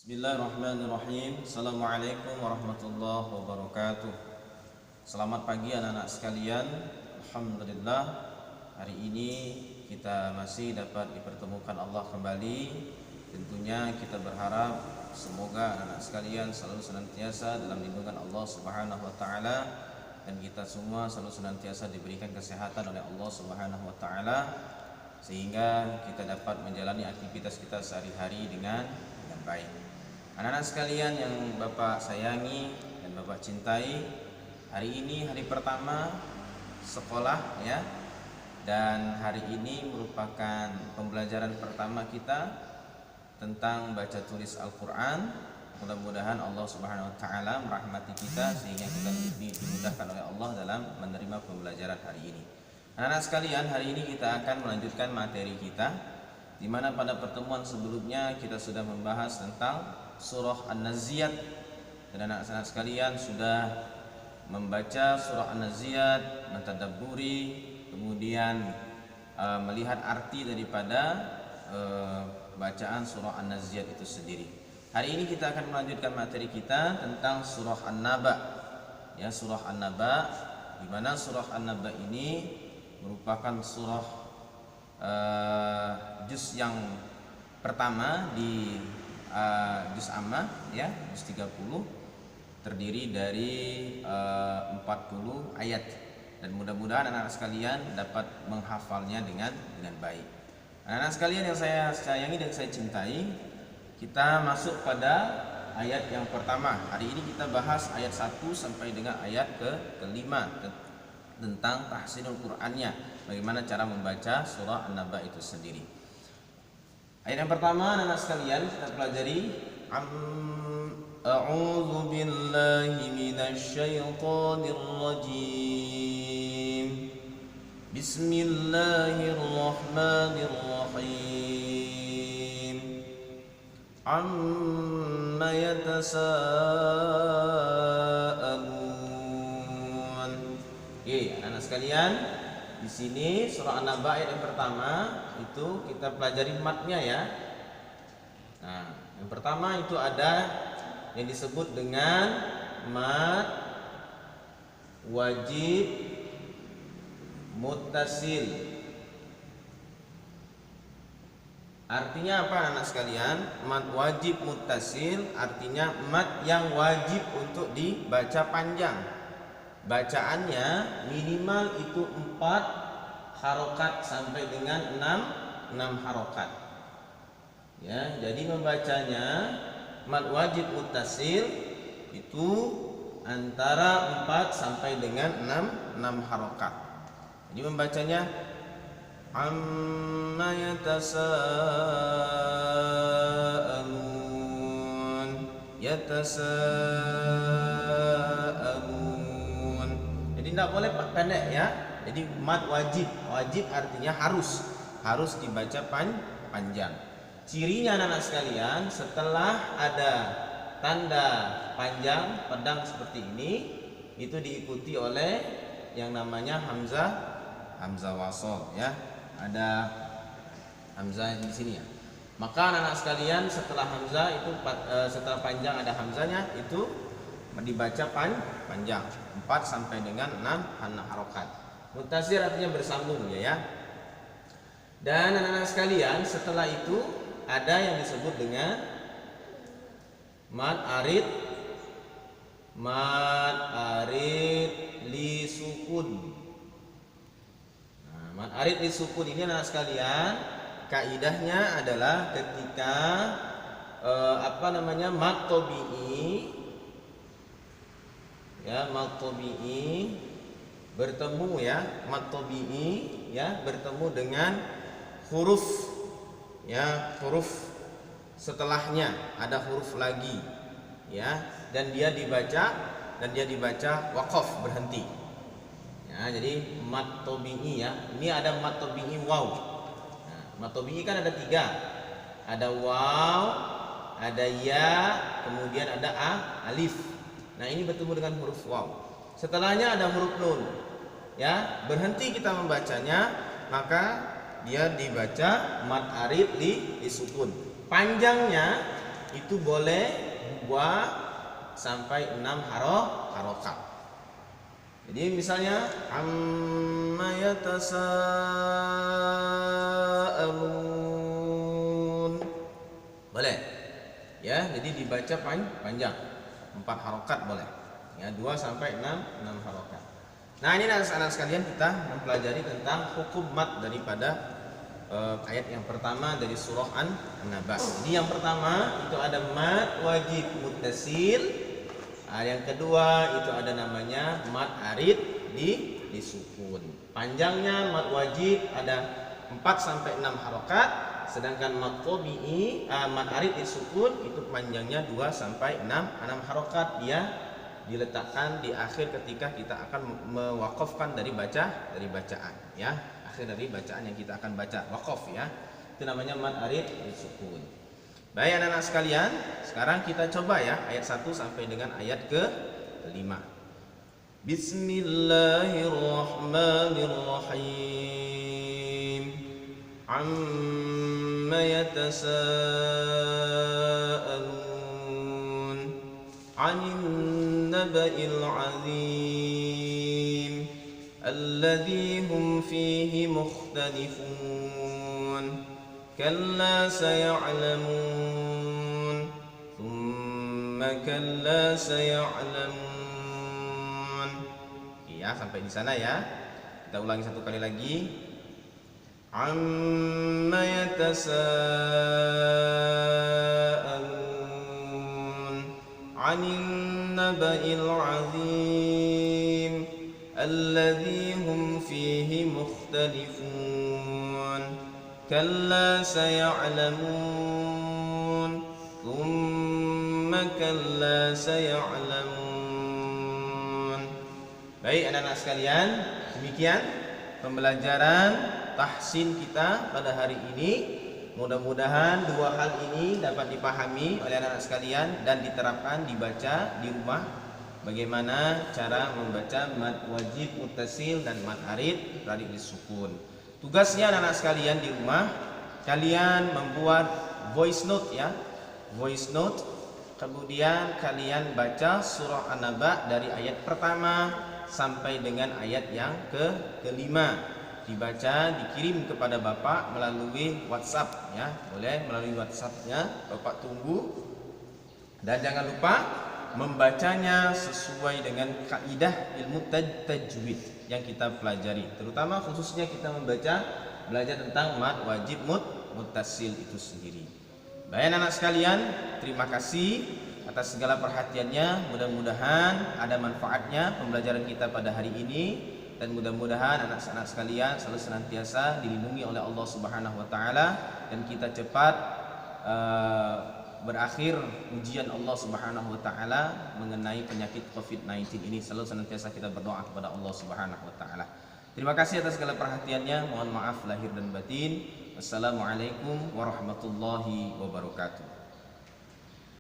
Bismillahirrahmanirrahim. Assalamualaikum warahmatullahi wabarakatuh. Selamat pagi anak-anak sekalian. Alhamdulillah, hari ini kita masih dapat dipertemukan Allah kembali. Tentunya kita berharap semoga anak-anak sekalian selalu senantiasa dalam lindungan Allah Subhanahu wa taala, dan kita semua selalu senantiasa diberikan kesehatan oleh Allah Subhanahu wa taala, sehingga kita dapat menjalani aktivitas kita sehari-hari dengan baik. Anak-anak sekalian yang Bapak sayangi dan Bapak cintai, hari ini hari pertama sekolah ya, dan hari ini merupakan pembelajaran pertama kita tentang baca tulis Al-Quran. Mudah-mudahan Allah Subhanahu wa taala merahmati kita sehingga kita dimudahkan oleh Allah dalam menerima pembelajaran hari ini. Anak-anak sekalian, hari ini kita akan melanjutkan materi kita, di mana pada pertemuan sebelumnya kita sudah membahas tentang surah An-Naziat, dan anak-anak sekalian sudah membaca surah An-Naziat, mentadabburi, kemudian melihat arti daripada bacaan surah An-Naziat itu sendiri. Hari ini kita akan melanjutkan materi kita tentang surah An-Naba. Ya, surah An-Naba, di mana surah An-Naba ini merupakan surah juz yang pertama di juz Ammah ya, juz 30, terdiri dari 40 ayat, dan mudah-mudahan anak-anak sekalian dapat menghafalnya dengan baik. Anak-anak sekalian yang saya sayangi dan saya cintai, kita masuk pada ayat yang pertama. Hari ini kita bahas ayat 1 sampai dengan ayat ke-5 tentang tahsinul Qur'annya, bagaimana cara membaca surah An-Naba itu sendiri. Ayat yang pertama anak-anak sekalian kita pelajari. A'udzu billahi minasy syaithanir rajim. Bismillahirrahmanirrahim. Amma yatasaalun. Oke, anak-anak sekalian, di sini surah An-Naba ayat yang pertama itu kita pelajari matnya ya. Nah, yang pertama itu ada yang disebut dengan mat wajib muttasil. Artinya apa anak sekalian? Mat wajib muttasil artinya mat yang wajib untuk dibaca panjang. Bacaannya minimal itu 4 harokat sampai dengan 6 harokat. Ya, jadi membacanya mat wajib muttasil itu antara 4 sampai dengan 6 harokat. Jadi membacanya amma yatasaalun, yatasaalun. Jadi tidak boleh pendek ya. Jadi mat wajib artinya harus dibaca panjang. Cirinya anak-anak sekalian, setelah ada tanda panjang pedang seperti ini, itu diikuti oleh yang namanya hamzah wasol ya. Ada hamzah di sini ya. Maka anak-anak sekalian, setelah hamzah itu setelah panjang ada hamzahnya, itu dibaca panjang 4 sampai dengan 6 harokat. Mutasir artinya bersambung ya. Dan anak-anak sekalian, setelah itu ada yang disebut dengan mad arid li sukun. Nah, mad arid li sukun ini anak sekalian, kaidahnya adalah ketika mad tabi'i ya, mad tabi'i bertemu ya, mad tabi'i ya bertemu dengan huruf ya, huruf setelahnya ada huruf lagi ya, dan dia dibaca waqaf, berhenti ya. Jadi mad tabi'i ya, ini ada mad tabi'i waw. Nah, mad tabi'i kan ada 3, ada waw, ada ya, kemudian ada alif. Nah, ini bertemu dengan huruf waw, setelahnya ada huruf nun ya, berhenti kita membacanya, maka dia dibaca mad arid li sukun. Panjangnya itu boleh 2 sampai 6 harokat. Jadi misalnya amma yatasaalun, boleh ya, jadi dibaca panjang 4 harokat boleh ya, 2 sampai 6 harokat. Nah ini anak-anak sekalian, kita mempelajari tentang hukum mat daripada ayat yang pertama dari surah An-Naba. Jadi yang pertama itu ada mat wajib muttasil. Yang kedua itu ada namanya mat arid di sukun. Panjangnya mat wajib ada 4 sampai 6 harokat, sedangkan mat tabi'i mat arid di sukun itu panjangnya 2 sampai 6 harokat. Dia diletakkan di akhir ketika kita akan mewakafkan dari bacaan ya, akhir dari bacaan yang kita akan baca, wakaf ya, itu namanya mat arid di sukun. Baik anak-anak sekalian, sekarang kita coba ya ayat 1 sampai dengan ayat ke-5. Bismillahirrahmanirrahim. Amma yatasaalun 'anil naba'il 'azim alladzi hum fihi mukhtalifun. Kalla saya'lamun, thumma kalla saya'lamun. Ya, sampai di sana ya. Kita ulangi satu kali lagi. Amma yatasaalun 'anil naba'il 'azim alladzi hum fihi mukhtalifun. Kalla saya'lamun, thumma kalla saya'lamun. Baik anak-anak sekalian, demikian pembelajaran tahsin kita pada hari ini. Mudah-mudahan 2 hal ini dapat dipahami oleh anak-anak sekalian dan diterapkan, dibaca di rumah. Bagaimana cara membaca mad wajib muttasil dan mad arid di sukun. Tugasnya anak-anak sekalian di rumah, kalian membuat voice note ya, voice note. Kemudian kalian baca surah An-Naba dari ayat pertama sampai dengan ayat yang ke-5. Dibaca, dikirim kepada Bapak melalui WhatsApp ya, boleh melalui WhatsAppnya, Bapak tunggu. Dan jangan lupa membacanya sesuai dengan kaidah ilmu tajwid yang kita pelajari, terutama khususnya kita belajar tentang mad wajib muttasil itu sendiri. Baik anak sekalian, terima kasih atas segala perhatiannya. Mudah-mudahan ada manfaatnya pembelajaran kita pada hari ini, dan mudah-mudahan anak-anak sekalian selalu senantiasa dilindungi oleh Allah Subhanahu wa taala, dan kita cepat berakhir ujian Allah Subhanahu wa taala mengenai penyakit COVID-19 ini. Selalu senantiasa kita berdoa kepada Allah Subhanahu wa taala. Terima kasih atas segala perhatiannya. Mohon maaf lahir dan batin. Wassalamualaikum warahmatullahi wabarakatuh.